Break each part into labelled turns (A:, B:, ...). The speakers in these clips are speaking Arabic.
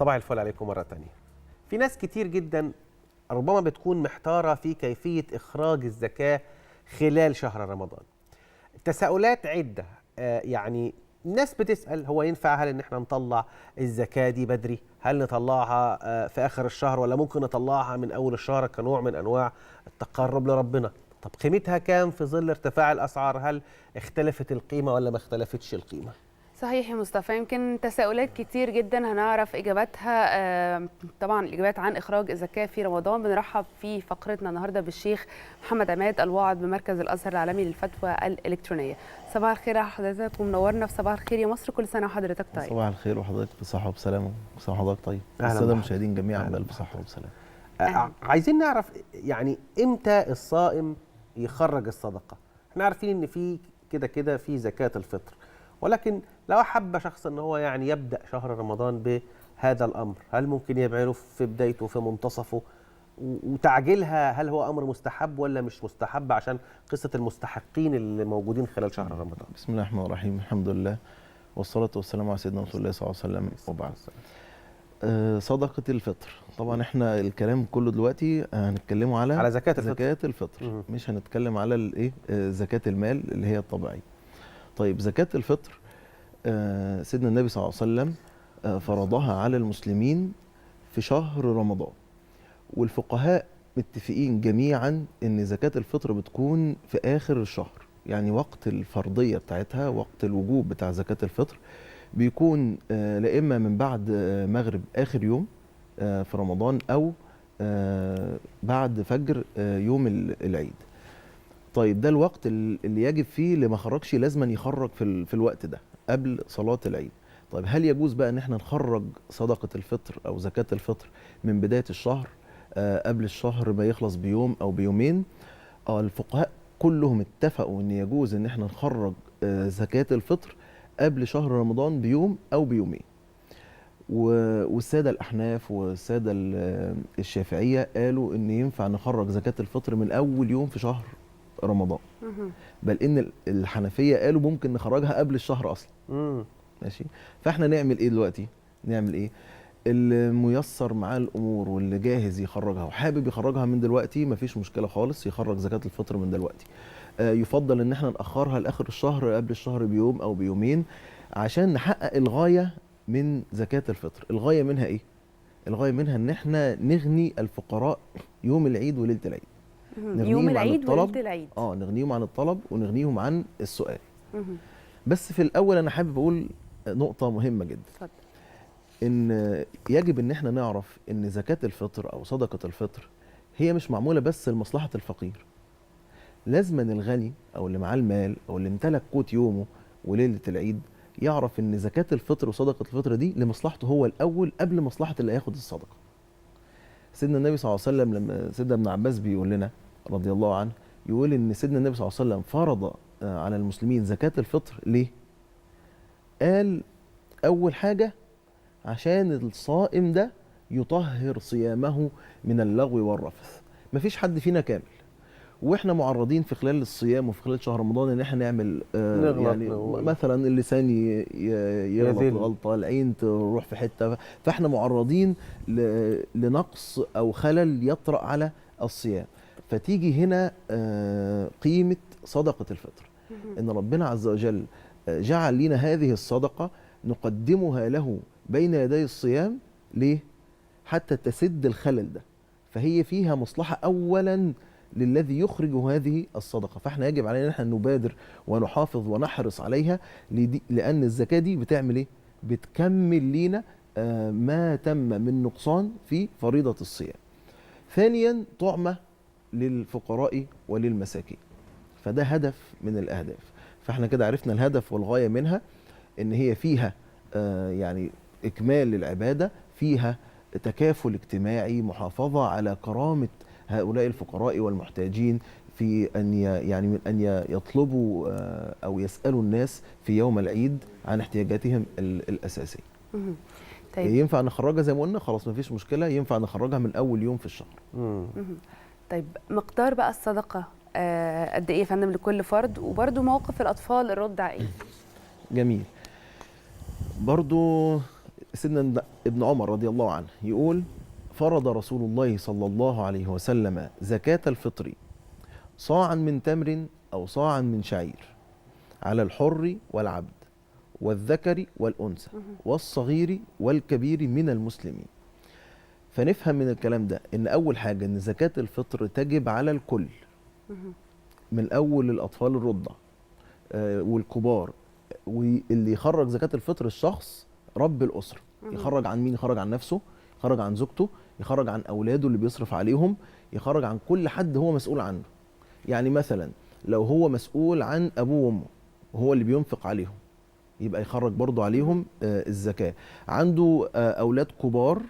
A: صباح الفل عليكم مرة تانية. في ناس كتير جدا ربما بتكون محتارة في كيفية إخراج الزكاة خلال شهر رمضان. تساؤلات عدة، يعني ناس بتسأل هو ينفع هل إن احنا نطلع الزكاة دي بدري؟ هل نطلعها في آخر الشهر ولا ممكن نطلعها من أول الشهر كنوع من أنواع التقرب لربنا؟ طب قيمتها كام في ظل ارتفاع الأسعار؟ هل اختلفت القيمة ولا ما اختلفتش القيمة؟
B: صحيح يا مصطفى، يمكن تساؤلات كتير جدا هنعرف اجاباتها. طبعا الاجابات عن اخراج الزكاه في رمضان. بنرحب في فقرتنا النهارده بالشيخ محمد عماد الواعظ بمركز الازهر العالمي للفتوى الالكترونيه. صباح الخير على حضرتك ومنورنا في صباح الخير يا مصر، كل سنه وحضرتك طيب.
C: صباح الخير وحضرتك بصحه وبسلامه، وصحه حضرتك طيب. الساده المشاهدين جميعا بألف صحه وسلامه.
A: عايزين نعرف يعني امتى الصائم يخرج الصدقه؟ احنا عارفين ان في كده في زكاه الفطر، ولكن لو احب شخص ان هو يعني يبدا شهر رمضان بهذا الامر، هل ممكن يعمله في بدايته في منتصفه؟ وتعجيلها هل هو امر مستحب ولا مش مستحب، عشان قصه المستحقين اللي موجودين خلال شهر رمضان؟
C: بسم الله الرحمن الرحيم، الحمد لله والصلاه والسلام على سيدنا رسول الله صلى الله عليه وسلم، وبعد. صدقه الفطر، طبعا احنا الكلام كله دلوقتي هنتكلموا على زكاه الفطر. مش هنتكلم على الايه زكاه المال اللي هي الطبيعيه. طيب زكاه الفطر سيدنا النبي صلى الله عليه وسلم فرضها على المسلمين في شهر رمضان، والفقهاء متفقين جميعا ان زكاة الفطر بتكون في اخر الشهر، يعني وقت الفرضية بتاعتها، وقت الوجوب بتاع زكاة الفطر بيكون لا اما من بعد مغرب اخر يوم في رمضان، او بعد فجر يوم العيد. طيب ده الوقت اللي يجب فيه، اللي ما خرجش لازما يخرج في الوقت ده قبل صلاة العيد. طيب هل يجوز بقى ان احنا نخرج صدقة الفطر او زكاة الفطر من بداية الشهر قبل الشهر ما يخلص بيوم او بيومين؟ الفقهاء كلهم اتفقوا ان يجوز ان احنا نخرج زكاة الفطر قبل شهر رمضان بيوم او بيومين. والسادة الأحناف والسادة الشافعية قالوا ان ينفع نخرج زكاة الفطر من اول يوم في شهر رمضان، بل ان الحنفية قالوا ممكن نخرجها قبل الشهر اصلا. ماشي. فاحنا نعمل ايه دلوقتي؟ نعمل ايه؟ اللي ميسر معاه الامور واللي جاهز يخرجها وحابب يخرجها من دلوقتي مفيش مشكله خالص، يخرج زكاه الفطر من دلوقتي. يفضل ان احنا ناخرها لاخر الشهر قبل الشهر بيوم او بيومين، عشان نحقق الغايه من زكاه الفطر. الغايه منها ايه؟ الغايه منها ان احنا نغني الفقراء يوم العيد وليله العيد.
B: يوم العيد وليله العيد.
C: نغنيهم عن الطلب ونغنيهم عن السؤال. بس في الاول انا حابب اقول نقطه مهمه جدا. اتفضل. ان يجب ان احنا نعرف ان زكاة الفطر او صدقة الفطر هي مش معمولة بس لمصلحة الفقير. لازم أن الغني او اللي معاه المال او اللي امتلك قوت يومه وليلة العيد يعرف ان زكاة الفطر وصدقة الفطر دي لمصلحته هو الاول قبل مصلحة اللي هياخد الصدقة. سيدنا النبي صلى الله عليه وسلم لما سيدنا ابن عباس بيقول لنا رضي الله عنه، يقول ان سيدنا النبي صلى الله عليه وسلم فرض على المسلمين زكاة الفطر ليه؟ قال اول حاجة عشان الصائم ده يطهر صيامه من اللغو والرفث. مفيش حد فينا كامل، واحنا معرضين في خلال الصيام وفي خلال شهر رمضان ان احنا نعمل يعني مثلا اللسان يغلط غلطه، العين تروح في حته، فاحنا معرضين لنقص او خلل يطرأ على الصيام. فتيجي هنا قيمه صدقه الفطر، ان ربنا عز وجل جعل لنا هذه الصدقه نقدمها له بين يدي الصيام. ليه؟ حتى تسد الخلل ده. فهي فيها مصلحة أولا للذي يخرج هذه الصدقة، فاحنا يجب علينا نحن نبادر ونحافظ ونحرص عليها، لأن الزكاة دي بتعمل إيه؟ بتكمل لينا ما تم من نقصان في فريضة الصيام. ثانيا طعمة للفقراء وللمساكين، فده هدف من الأهداف. فاحنا كده عرفنا الهدف والغاية منها، إن هي فيها يعني إكمال للعبادة، فيها تكافل اجتماعي، محافظة على كرامة هؤلاء الفقراء والمحتاجين، في أن يعني من أن يطلبوا أو يسألوا الناس في يوم العيد عن احتياجاتهم الأساسية. طيب. ينفع نخرجها زي ما قلنا، خلاص مفيش مشكلة، ينفع نخرجها من أول يوم في الشهر.
B: طيب مقدار بقى الصدقة قد إيه يا فندم لكل فرد؟ وبرده موقف الأطفال الرضع إيه؟
C: جميل. برضو سيدنا ابن عمر رضي الله عنه يقول: فرض رسول الله صلى الله عليه وسلم زكاة الفطر صاعا من تمر أو صاعا من شعير على الحر والعبد والذكر والأنثى والصغير والكبير من المسلمين. فنفهم من الكلام ده إن أول حاجة إن زكاة الفطر تجب على الكل، من أول الأطفال الرضع والكبار. واللي يخرج زكاة الفطر الشخص رب الأسرة. يخرج عن مين؟ يخرج عن نفسه، يخرج عن زوجته، يخرج عن أولاده اللي بيصرف عليهم، يخرج عن كل حد هو مسؤول عنه. يعني مثلا لو هو مسؤول عن أبوه وأمه وهو اللي بينفق عليهم، يبقى يخرج برضو عليهم الزكاة. عنده أولاد كبار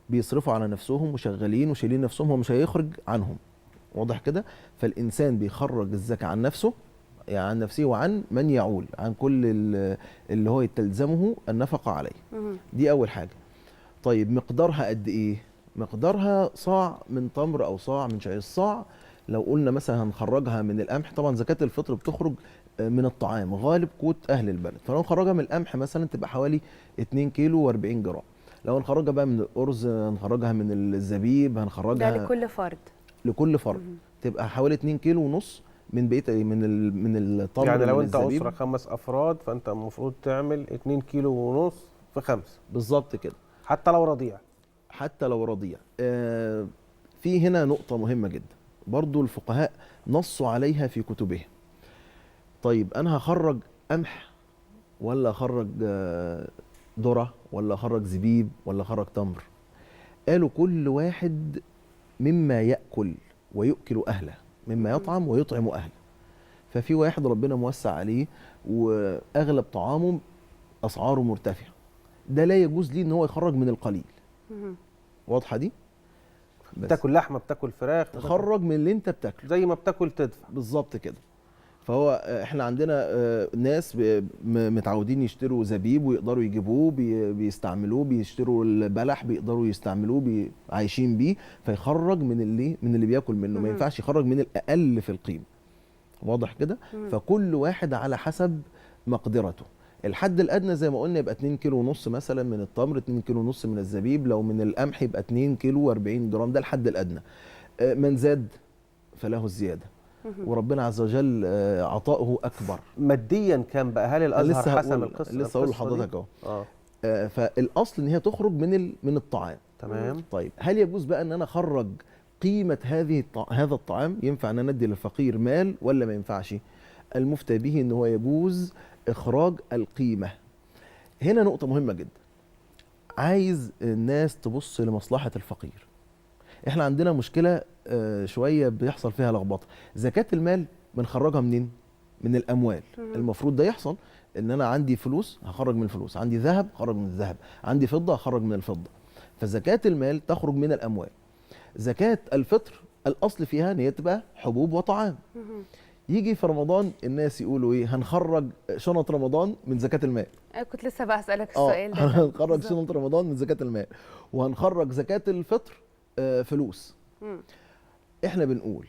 C: بيصرفوا على نفسهم وشغالين وشايلين نفسهم، هو مش هيخرج عنهم. واضح كده؟ فالإنسان بيخرج الزكاة عن نفسه، يعني عن نفسه وعن من يعول، عن كل اللي هو يتلزمه النفقة عليه. دي أول حاجة. طيب مقدارها قد إيه؟ مقدارها صاع من تمر أو صاع من شعير. الصاع لو قلنا مثلا هنخرجها من القمح، طبعا زكاة الفطر بتخرج من الطعام غالب قوت أهل البلد، فلو نخرجها من القمح مثلا تبقى حوالي 2 كيلو و40 جرام. لو هنخرجها بقى من الأرز، هنخرجها من الزبيب، هنخرجها
B: ده لكل فرد.
C: لكل فرد تبقى حوالي 2 كيلو ونص من بقيه من التمر.
A: يعني لو
C: من
A: انت
C: الزبيب.
A: اسره 5 افراد فانت المفروض تعمل 2 كيلو ونص في 5
C: بالظبط كده،
A: حتى لو رضيع.
C: حتى لو رضيع. في هنا نقطه مهمه جدا برضو الفقهاء نصوا عليها في كتبهم. طيب انا هخرج قمح ولا اخرج ذره ولا اخرج زبيب ولا اخرج تمر؟ قالوا كل واحد مما ياكل ويؤكل اهله، مما يطعم ويطعم اهله. ففي واحد ربنا موسع عليه واغلب طعامه اسعاره مرتفعه، ده لا يجوز ليه ان هو يخرج من القليل. واضحه دي؟
A: بتاكل لحمه، بتاكل فراخ،
C: تخرج من اللي انت بتاكله
A: زي ما بتاكل تدفع.
C: بالظبط كده. فهو احنا عندنا ناس متعودين يشتروا زبيب ويقدروا يجيبوه بيستعملوه، بيشتروا البلح بيقدروا يستعملوه عايشين بيه، فيخرج من اللي بياكل منه. ما ينفعش يخرج من الاقل في القيمه. واضح كده؟ فكل واحد على حسب مقدرته. الحد الادنى زي ما قلنا يبقى 2 كيلو ونص مثلا من التمر، 2 كيلو ونص من الزبيب، لو من القمح يبقى 2 كيلو و40 جرام، ده الحد الادنى. من زاد فله الزياده، وربنا عز وجل عطاؤه اكبر.
A: ماديا كام بقى؟ هل الازهر حسم القصه؟
C: لسه هقول لحضرتك اهو. فالاصل ان هي تخرج من الطعام.
A: تمام.
C: طيب هل يجوز بقى ان انا اخرج قيمه هذا الطعام؟ ينفع ان انا ادي للفقير مال ولا ما ينفعش؟ المفتى به ان هو يجوز اخراج القيمه. هنا نقطه مهمه جدا، عايز الناس تبص لمصلحه الفقير. احنا عندنا مشكله شويه بيحصل فيها لخبطه. زكاه المال بنخرجها منين؟ من الاموال. المفروض ده يحصل ان انا عندي فلوس هخرج من الفلوس، عندي ذهب هخرج من الذهب، عندي فضه هخرج من الفضه. فزكاه المال تخرج من الاموال. زكاه الفطر الاصل فيها ان هي تبقى حبوب وطعام. يجي في رمضان الناس يقولوا ايه؟ هنخرج شنط رمضان من زكاه المال.
B: كنت لسه بقى اسالك السؤال ده.
C: هنخرج شنط رمضان من زكاه المال، وهنخرج زكاه الفطر فلوس. احنا بنقول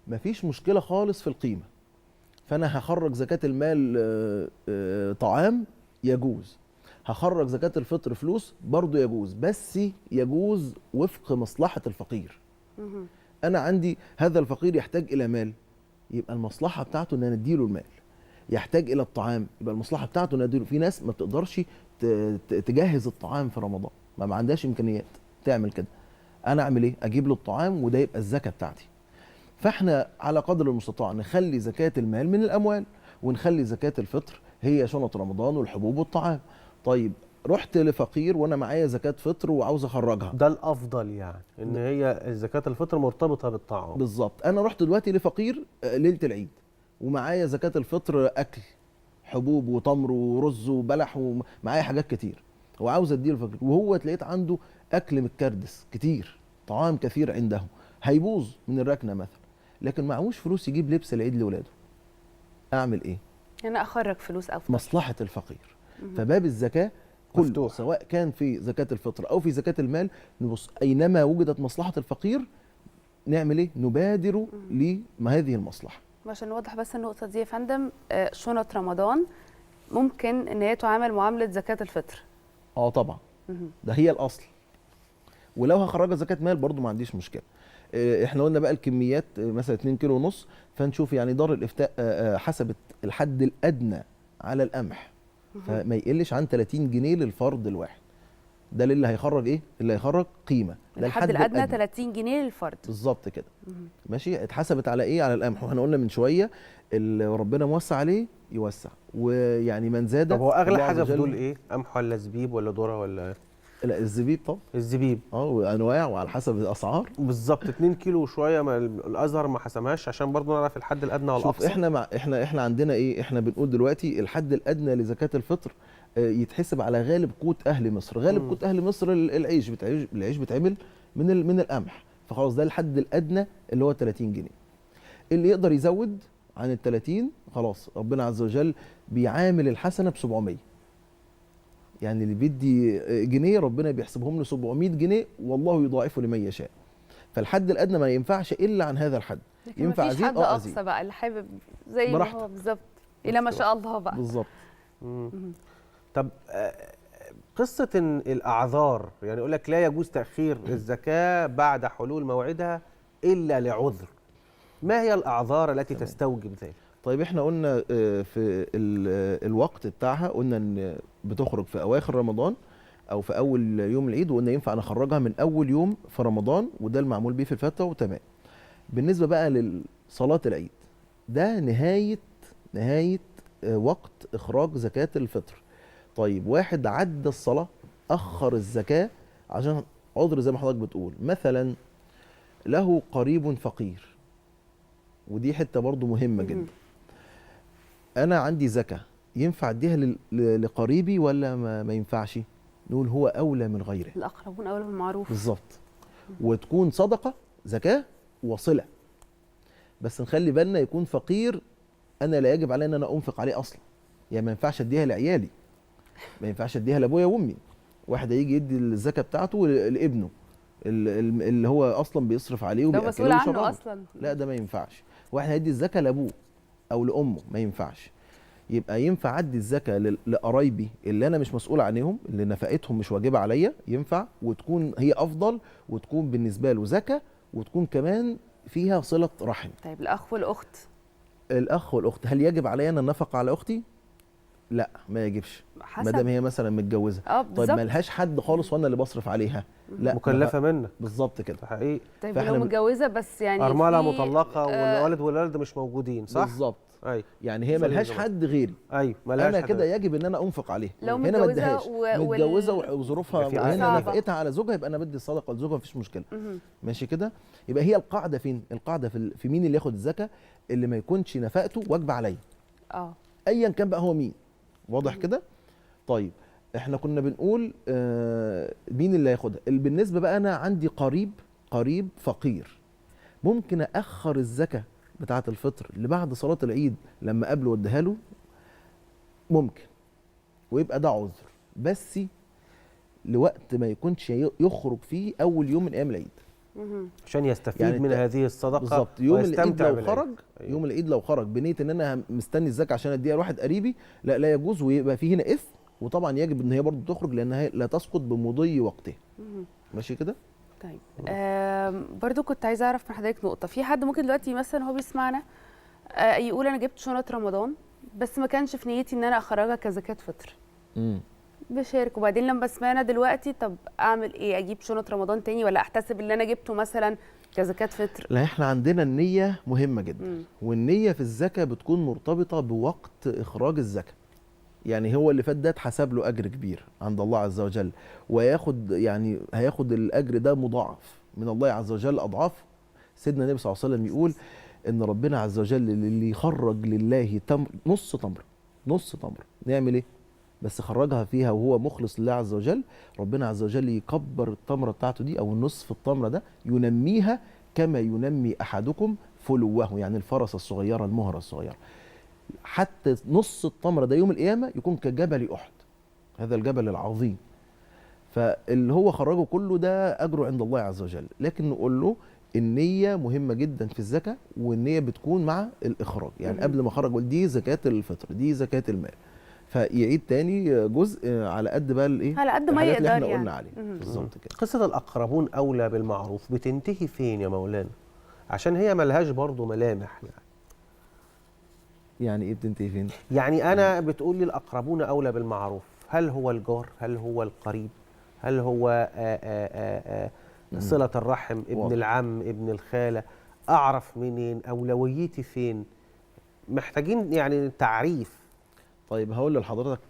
C: مفيش مشكله خالص في القيمه، فانا هخرج زكاه المال طعام يجوز، هخرج زكاه الفطر فلوس برضو يجوز، بس يجوز وفق مصلحه الفقير. انا عندي هذا الفقير يحتاج الى مال، يبقى المصلحه بتاعته ان انا اديله المال. يحتاج الى الطعام، يبقى المصلحه بتاعته ان اديله. في ناس ما بتقدرش تجهز الطعام في رمضان، ما عندهاش امكانيات تعمل كده. انا اعمل ايه؟ اجيب له الطعام وده يبقى الزكاه بتاعتي. فاحنا على قدر المستطاع نخلي زكاه المال من الاموال، ونخلي زكاه الفطر هي شنط رمضان والحبوب والطعام. طيب رحت لفقير وانا معايا زكاه فطر وعاوز اخرجها،
A: ده الافضل يعني ان هي زكاه الفطر مرتبطه بالطعام.
C: بالظبط. انا رحت دلوقتي لفقير ليله العيد ومعايا زكاه الفطر اكل، حبوب وتمر ورز وبلح ومعايا حاجات كتير وعاوز اديه للفقير، وهو تلاقيت عنده اكل متكردس كتير، طعام كثير عنده، هيبوظ من الركنه مثلا، لكن معهوش فلوس يجيب لبس العيد لاولاده. اعمل ايه؟
B: انا اخرج فلوس افضل.
C: مصلحه الفقير. فباب الزكاه كله
A: مفتوح.
C: سواء كان في زكاه الفطر او في زكاه المال، نبص اينما وجدت مصلحه الفقير نعمل ايه؟ نبادر لهذه المصلحه.
B: عشان نوضح بس النقطه دي يا فندم، شنط رمضان ممكن ان هي تعامل معامله زكاه الفطر.
C: طبعا ده هي الاصل. ولو هخرجها زكاه مال برضو ما عنديش مشكله. احنا قلنا بقى الكميات مثلا 2 كيلو ونص، فنشوف يعني دار الافتاء حسبت الحد الادنى على القمح فما يقلش عن 30 جنيه للفرد الواحد. ده اللي هيخرج ايه؟ اللي هيخرج قيمه. ده
B: الحد الادنى 30 جنيه للفرد
C: بالظبط كده. ماشي. اتحسبت على ايه؟ على القمح. واحنا قلنا من شويه اللي ربنا موسع عليه يوسع، ويعني من زاد.
A: طب هو اغلى حاجه في دول ايه؟ قمح ولا زبيب ولا ذره ولا؟
C: لا الزبيب طبعا.
A: الزبيب
C: وانواع وعلى حسب الاسعار
A: بالظبط. 2 كيلو وشويه، ما الازهر ما حسمهاش عشان برضو نعرف الحد الادنى والاقصى.
C: شوف احنا عندنا ايه؟ احنا بنقول دلوقتي الحد الادنى لزكاه الفطر يتحسب على غالب قوت اهل مصر. غالب قوت اهل مصر العيش بيتعمل من القمح، فخلاص ده الحد الادنى اللي هو 30 جنيه. اللي يقدر يزود عن ال 30 خلاص ربنا عز وجل بيعامل الحسنه ب 700. يعني اللي بيدي جنيه ربنا بيحسبهم له 700 جنيه، والله يضاعفه لمن يشاء. فالحد الادنى ما ينفعش الا عن هذا الحد.
B: ينفع ازيد حد اقصى بقى اللي حابب زي ما هو بالظبط الى ما شاء الله بقى
C: بالظبط.
A: طب قصه ان الاعذار، يعني يقول لك لا يجوز تاخير الزكاه بعد حلول موعدها الا لعذر، ما هي الاعذار التي تستوجب ذلك؟
C: طيب احنا قلنا في الوقت بتاعها، قلنا ان بتخرج في اواخر رمضان او في اول يوم العيد، وقلنا ينفع نخرجها من اول يوم في رمضان، وده المعمول بيه في الفتوى وتمام. بالنسبه بقى لصلاه العيد، ده نهايه وقت اخراج زكاه الفطر. طيب واحد عدى الصلاه اخر الزكاه عشان عذر زي ما حضرتك بتقول، مثلا له قريب فقير، ودي حته برضو مهمه جدا. انا عندي زكاه ينفع اديها لقريبي ولا ما ينفعش؟ نقول هو اولى من غيره.
B: الاقربون اولى بالمعروف.
C: بالظبط. وتكون صدقه زكاه وصله، بس نخلي بالنا يكون فقير انا لا يجب علي ان انا انفق عليه اصلا. يعني ما ينفعش اديها لعيالي، ما ينفعش اديها لابويا وامي. واحد هيجي يدي الزكاه بتاعته لابنه اللي هو اصلا بيصرف عليه
B: وبياكله مسؤول عنه اصلا.
C: لا ده ما ينفعش. واحد هيدي الزكاه لابوه او لامه، ما ينفعش. يبقى ينفع ادي الزكاه لقرايبي اللي انا مش مسؤول عنهم، اللي نفقتهم مش واجبه عليا، ينفع، وتكون هي افضل، وتكون بالنسبه له زكاه، وتكون كمان فيها صله رحم.
B: طيب الاخ والاخت؟
C: الاخ والاخت هل يجب علي ان النفقه على اختي؟ لا ما يجبش، ما دام هي مثلا متجوزه. طيب ما لهاش حد خالص وانا اللي بصرف عليها، لا
A: مكلفه منك.
C: بالظبط كده
A: حقيقي.
B: طيب لو متجوزه بس يعني
A: ارمله مطلقه والوالد والوالده مش موجودين، صح؟
C: بالظبط.
A: ايوه.
C: يعني هي ملهاش حد غيري.
A: ايوه
C: انا كده يجب ان انا انفق عليه.
B: لو
C: هنا ما اديهاش متجوزه وظروفها
A: وهنا
C: نفقتها على زوجها، يبقى انا بدي الصدقه لزوجها، مفيش مشكله. ماشي كده. يبقى هي القاعده فين؟ القاعده في مين اللي ياخد الزكاه؟ اللي ما يكونش نفقته واجبه عليا. ايا كان بقى هو مين. واضح كده؟ طيب احنا كنا بنقول مين اللي هياخدها؟ بالنسبه بقى انا عندي قريب فقير، ممكن اخر الزكاه بتاعه الفطر لبعد صلاه العيد لما قبله واديها له، ممكن، ويبقى ده عذر، بس لوقت ما يكونش يخرج فيه اول يوم من ايام العيد
A: عشان يستفيد يعني من هذه الصدقه.
C: بالظبط. يوم العيد لو خرج يوم العيد لو خرج بنيه ان انا مستني الزكاه عشان اديها لواحد قريبي، لا يجوز، ويبقى فيه هنا اثم. وطبعا يجب ان هي برضه تخرج لانها لا تسقط بمضي وقتها. ماشي كده؟
B: طيب برضو كنت عايزه اعرف من حضرتك نقطه. في حد ممكن دلوقتي مثلا هو بيسمعنا يقول انا جبت شنط رمضان بس ما كانش في نيتي ان انا اخرجها كزكاه فطر. بشارك، وبعدين لما سمعنا دلوقتي طب اعمل ايه؟ اجيب شنط رمضان تاني ولا احتسب اللي انا جبته مثلا كزكاه فطر؟
C: لا احنا عندنا النيه مهمه جدا. والنيه في الزكاه بتكون مرتبطه بوقت اخراج الزكاه. يعني هو اللي فات ده اتحسب له اجر كبير عند الله عز وجل، وياخد يعني هياخد الاجر ده مضاعف من الله عز وجل اضعاف. سيدنا النبي صلى الله عليه وسلم يقول ان ربنا عز وجل اللي يخرج لله نص تمر نعمل ايه؟ بس خرجها فيها وهو مخلص لله عز وجل، ربنا عز وجل يكبر التمره بتاعته دي او النصف التمره ده، ينميها كما ينمي احدكم فلوه، يعني الفرس الصغيره المهره الصغيره، حتى نص التمره ده يوم القيامه يكون كجبل احد، هذا الجبل العظيم. فاللي هو خرجه كله ده اجره عند الله عز وجل. لكن نقول له النيه مهمه جدا في الزكاه، والنيه بتكون مع الاخراج، يعني قبل ما اخرج دي زكاه الفطر، دي زكاه المال. فيعيد تاني جزء على قد بقى الايه،
B: على قد ما
C: الحاجات اللي
B: يقدر
C: احنا قلنا
B: يعني.
C: عليها بالظبط كده.
A: قصة الأقربون أولى بالمعروف بتنتهي فين يا مولانا؟ عشان هي ملهاش برضو ملامح
C: يعني ايه بتنتهي فين؟
A: يعني أنا بتقول لي الأقربون أولى بالمعروف، هل هو الجار؟ هل هو القريب؟ هل هو صلة الرحم، ابن
C: واضح.
A: العم، ابن الخالة؟ أعرف منين؟ أولويتي فين؟ محتاجين يعني تعريف.
C: طيب هقول لحضرتك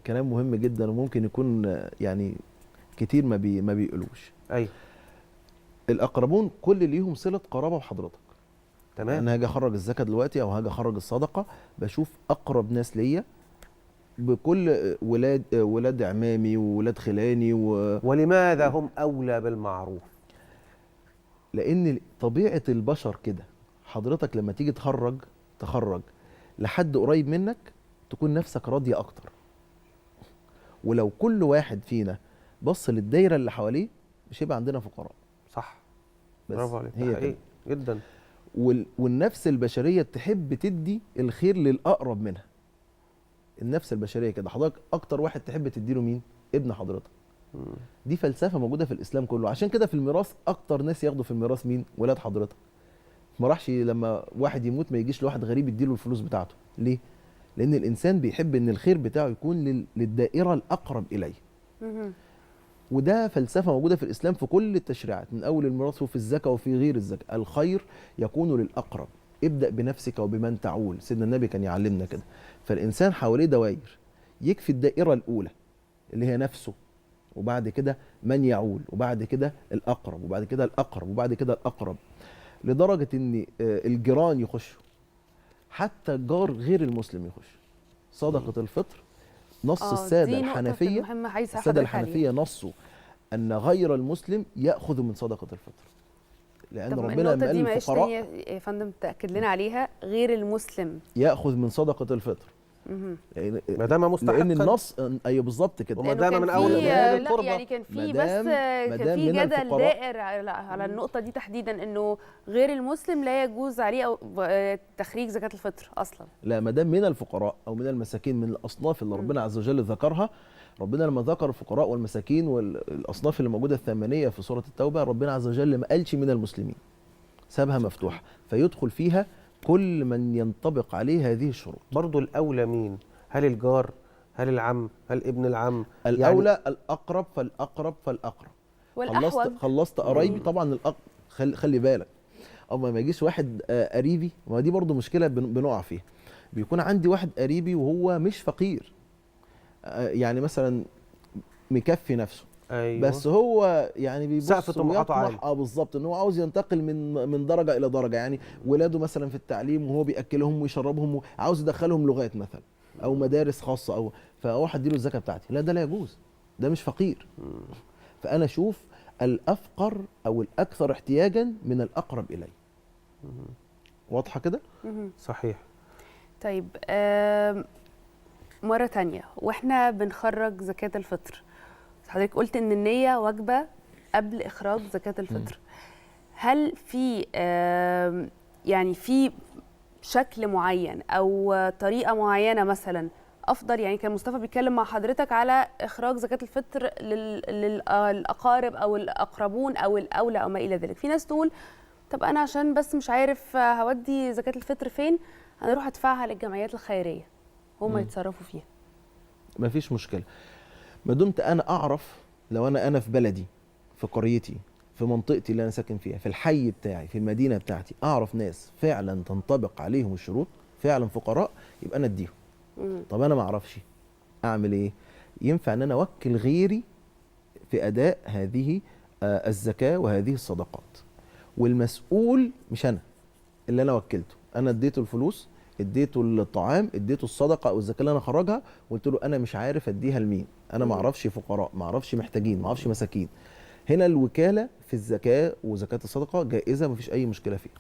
C: كلام مهم جدا وممكن يكون يعني كتير ما بيقولوش.
A: أيوه
C: الاقربون كل ليهم صله قرابه بحضرتك.
A: تمام.
C: انا هاجي اخرج الزكاه دلوقتي او هاجي اخرج الصدقه، بشوف اقرب ناس ليا بكل ولاد عمامي وولاد خلاني
A: ولماذا هم أولى بالمعروف؟
C: لان طبيعه البشر كده. حضرتك لما تيجي تخرج لحد قريب منك تكون نفسك راضيه اكتر. ولو كل واحد فينا بص للدايره اللي حواليه مش هيبقى عندنا فقراء.
A: صح،
C: بس
A: برافو عليك،
C: هي
A: حقيقي
C: كده
A: جدا.
C: والنفس البشريه تحب تدي الخير للاقرب منها. النفس البشريه كده، حضرتك اكتر واحد تحب تديله مين؟ ابن حضرتك. دي فلسفه موجوده في الاسلام كله. عشان كده في الميراث اكتر ناس ياخدوا في الميراث مين؟ ولاد حضرتك. ما راحش لما واحد يموت ما يجيش لواحد غريب يديله الفلوس بتاعته. ليه؟ لان الانسان بيحب ان الخير بتاعه يكون للدائره الاقرب اليه. وده فلسفه موجوده في الاسلام في كل التشريعات، من اول الميراث وفي الزكاه وفي غير الزكاه. الخير يكون للاقرب. ابدا بنفسك وبمن تعول. سيدنا النبي كان يعلمنا كده. فالانسان حواليه دوائر، يكفي الدائره الاولى اللي هي نفسه، وبعد كده من يعول، وبعد كده الاقرب، وبعد كده الاقرب، وبعد كده الاقرب، لدرجه ان الجيران يخشوا، حتى الجار غير المسلم يخش. صدقه الفطر نص الساده الحنفيه، الساده الحنفيه نصوا ان غير المسلم ياخذ من صدقه الفطر. لان ربنا لما قال للفقراء
B: يا فندم تاكد لنا عليها، غير المسلم
C: ياخذ من صدقه الفطر.
A: ما دام مستحقا،
C: لان النص ايوه بالظبط كده.
A: وما دام من اول
B: لا يعني كان في كان في جدل دائر على النقطه دي تحديدا، انه غير المسلم لا يجوز عليه أو تخريج زكاه الفطر اصلا.
C: لا، ما دام من الفقراء او من المساكين، من الاصناف اللي ربنا عز وجل ذكرها. ربنا لما ذكر الفقراء والمساكين والاصناف اللي موجوده الثمانيه في سوره التوبه، ربنا عز وجل ما قالش من المسلمين، سابها مفتوحه، فيدخل فيها كل من ينطبق عليه هذه الشروط.
A: برضو الاولى مين؟ هل الجار؟ هل العم؟ هل ابن العم؟
C: الاولى يعني الاقرب فالاقرب فالاقرب. خلصت قرايبي طبعا خلي بالك. اما ما يجيش واحد قريبي، ما دي برضو مشكله بنقع فيها. بيكون عندي واحد قريبي وهو مش فقير، يعني مثلا مكفي نفسه. أيوة. بس هو يعني بيبص ويطمح بالظبط ان هو عاوز ينتقل من درجه الى درجه. يعني ولاده مثلا في التعليم وهو بياكلهم ويشربهم وعاوز يدخلهم لغات مثلا او مدارس خاصه، او فاروح اديله الزكاه بتاعتي. لا، ده لا يجوز، ده مش فقير. فانا اشوف الافقر او الاكثر احتياجا من الاقرب الي. واضحه كده؟
A: صحيح.
B: طيب مره تانية واحنا بنخرج زكاه الفطر، حضرتك قلت ان النيه واجبه قبل اخراج زكاه الفطر. هل في يعني في شكل معين او طريقه معينه مثلا افضل؟ يعني كان مصطفى بيتكلم مع حضرتك على اخراج زكاه الفطر للاقارب او الاقربون او الاولى او ما الى ذلك. في ناس تقول طب انا عشان بس مش عارف هودي زكاه الفطر فين، انا اروح ادفعها للجمعيات الخيريه هم يتصرفوا فيها.
C: مفيش مشكله، ما دمت انا اعرف. لو انا في بلدي، في قريتي، في منطقتي اللي انا ساكن فيها، في الحي بتاعي، في المدينه بتاعتي، اعرف ناس فعلا تنطبق عليهم الشروط، فعلا فقراء، يبقى انا اديهم. طب انا ما اعرفش اعمل ايه؟ ينفع ان انا اوكل غيري في اداء هذه الزكاه وهذه الصدقات، والمسؤول مش انا اللي انا وكلته. انا اديته الفلوس، اديته الطعام، اديته الصدقه او الزكاه اللي انا خرجها، وقلت له انا مش عارف اديها لمين. انا ما اعرفش فقراء، ما اعرفش محتاجين، ما اعرفش مساكين. هنا الوكاله في الزكاه وزكاه الصدقه جائزه، ما فيش اي مشكله فيها.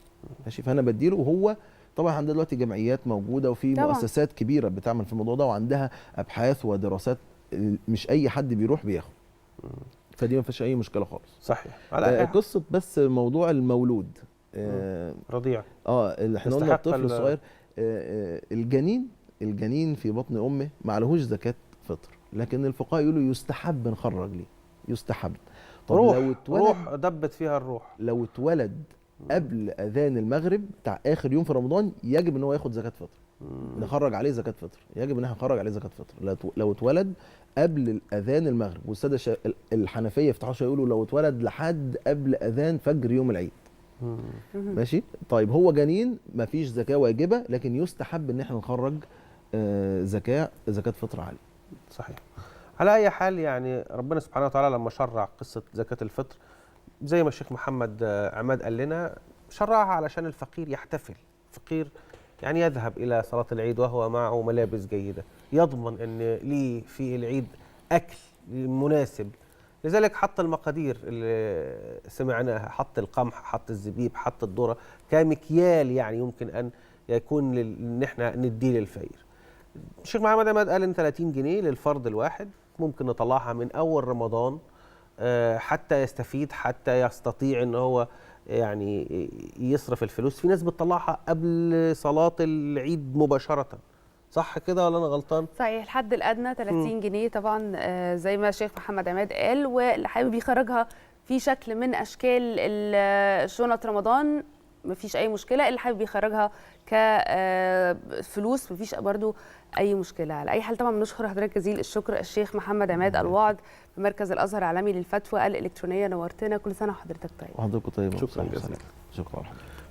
C: ماشي. فانا بديله، وهو طبعا عندنا دلوقتي جمعيات موجوده وفي مؤسسات كبيره بتعمل في الموضوع ده، وعندها ابحاث ودراسات، مش اي حد بيروح بياخد. فدي ما فيش اي مشكله خالص.
A: صحيح.
C: قصه بس موضوع
A: رضيع.
C: اللي احنا قلنا الطفل الصغير، الجنين الجنين في بطن امه ما عليهوش زكاه فطر، لكن الفقهاء يقولوا يستحب نخرج ليه، يستحب. طب
A: روح
C: لو اتولد،
A: روح دبت فيها الروح.
C: لو اتولد قبل اذان المغرب بتاع اخر يوم في رمضان يجب ان هو ياخد زكاه فطر، نخرج عليه زكاه فطر، يجب ان احنا نخرج عليه زكاه فطر لو اتولد قبل اذان المغرب. والساده الحنفيه يفتحوا يقولوا لو اتولد لحد قبل اذان فجر يوم العيد. ماشي. طيب هو جنين مفيش زكاه واجبه، لكن يستحب ان احنا نخرج زكاه فطر عليه.
A: صحيح. على اي حال يعني ربنا سبحانه وتعالى لما شرع قصه زكاه الفطر زي ما الشيخ محمد عماد قال لنا، شرعها علشان الفقير يحتفل، فقير يعني يذهب إلى صلاة العيد وهو معه ملابس جيدة، يضمن أن ليه في العيد أكل مناسب. لذلك حط المقادير اللي سمعناها، حط القمح، حط الزبيب، حط الذرة كمكيال يعني يمكن أن يكون إن احنا نديه للفقير. الشيخ محمد عماد قال إن 30 جنيه للفرد الواحد ممكن نطلعها من أول رمضان حتى يستفيد، حتى يستطيع ان هو يعني يصرف الفلوس. في ناس بتطلعها قبل صلاة العيد مباشرة، صح كده ولا انا غلطان؟
B: صحيح. الحد الادنى 30 جنيه طبعا زي ما الشيخ محمد عماد قال، واللي حابب يخرجها في شكل من اشكال شنط رمضان مفيش اي مشكله، اللي حابب يخرجها كفلوس مفيش برضو اي مشكله. على اي حال طبعا بنشكر حضرتك جزيل الشكر الشيخ محمد عماد الواعظ بمركز الازهر العالمي للفتوى الالكترونيه. نورتنا، كل سنه وحضرتك طيب.
C: وحضرتك طيب.
A: شكرا جزيلا.
C: شكرا.